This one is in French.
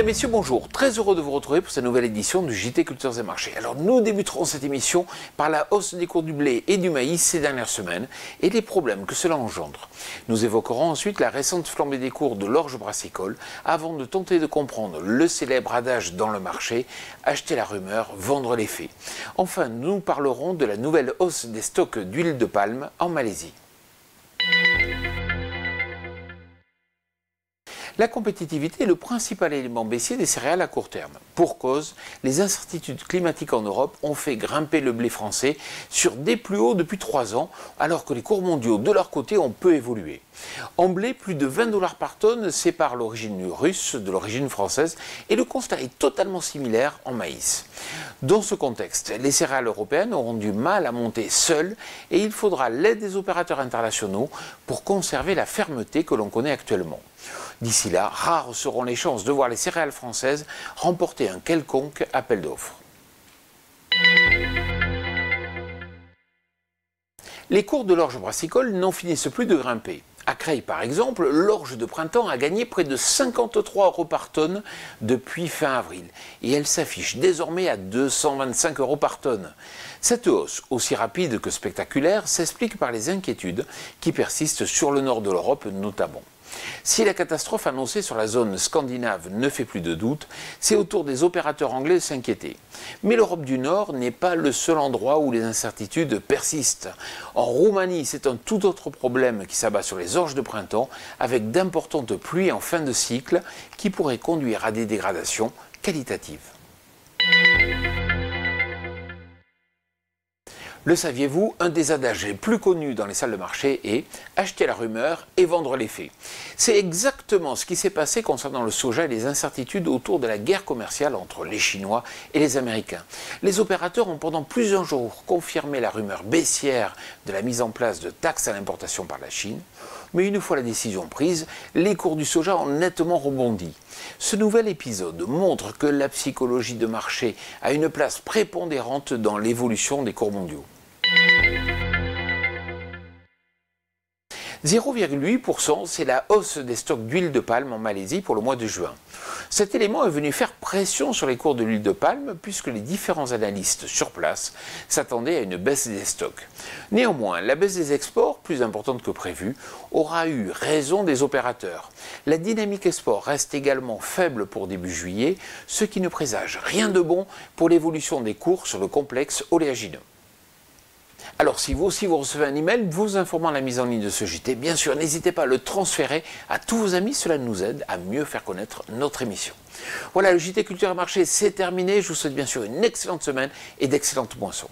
Mesdames, Messieurs, bonjour. Très heureux de vous retrouver pour cette nouvelle édition du JT Cultures et Marchés. Alors, nous débuterons cette émission par la hausse des cours du blé et du maïs ces dernières semaines et les problèmes que cela engendre. Nous évoquerons ensuite la récente flambée des cours de l'orge brassicole avant de tenter de comprendre le célèbre adage dans le marché « acheter la rumeur, vendre les faits ». Enfin, nous parlerons de la nouvelle hausse des stocks d'huile de palme en Malaisie. La compétitivité est le principal élément baissier des céréales à court terme. Pour cause, les incertitudes climatiques en Europe ont fait grimper le blé français sur des plus hauts depuis 3 ans, alors que les cours mondiaux de leur côté ont peu évolué. En blé, plus de 20 $ par tonne séparent l'origine russe de l'origine française et le constat est totalement similaire en maïs. Dans ce contexte, les céréales européennes auront du mal à monter seules et il faudra l'aide des opérateurs internationaux pour conserver la fermeté que l'on connaît actuellement. D'ici là, rares seront les chances de voir les céréales françaises remporter un quelconque appel d'offres. Les cours de l'orge brassicole n'en finissent plus de grimper. À Creil, par exemple, l'orge de printemps a gagné près de 53 € par tonne depuis fin avril et elle s'affiche désormais à 225 € par tonne. Cette hausse, aussi rapide que spectaculaire, s'explique par les inquiétudes qui persistent sur le nord de l'Europe notamment. Si la catastrophe annoncée sur la zone scandinave ne fait plus de doute, c'est au tour des opérateurs anglais de s'inquiéter. Mais l'Europe du Nord n'est pas le seul endroit où les incertitudes persistent. En Roumanie, c'est un tout autre problème qui s'abat sur les orges de printemps, avec d'importantes pluies en fin de cycle qui pourraient conduire à des dégradations qualitatives. Le saviez-vous, un des adages les plus connus dans les salles de marché est « acheter la rumeur et vendre les faits ». C'est exactement ce qui s'est passé concernant le soja et les incertitudes autour de la guerre commerciale entre les Chinois et les Américains. Les opérateurs ont pendant plusieurs jours confirmé la rumeur baissière de la mise en place de taxes à l'importation par la Chine. Mais une fois la décision prise, les cours du soja ont nettement rebondi. Ce nouvel épisode montre que la psychologie de marché a une place prépondérante dans l'évolution des cours mondiaux. 0,8%, c'est la hausse des stocks d'huile de palme en Malaisie pour le mois de juin. Cet élément est venu faire pression sur les cours de l'huile de palme puisque les différents analystes sur place s'attendaient à une baisse des stocks. Néanmoins, la baisse des exports, plus importante que prévu, aura eu raison des opérateurs. La dynamique export reste également faible pour début juillet, ce qui ne présage rien de bon pour l'évolution des cours sur le complexe oléagineux. Alors si vous aussi vous recevez un email vous informant de la mise en ligne de ce JT, bien sûr n'hésitez pas à le transférer à tous vos amis, cela nous aide à mieux faire connaître notre émission. Voilà, le JT Culture et Marché c'est terminé, je vous souhaite bien sûr une excellente semaine et d'excellentes moissons.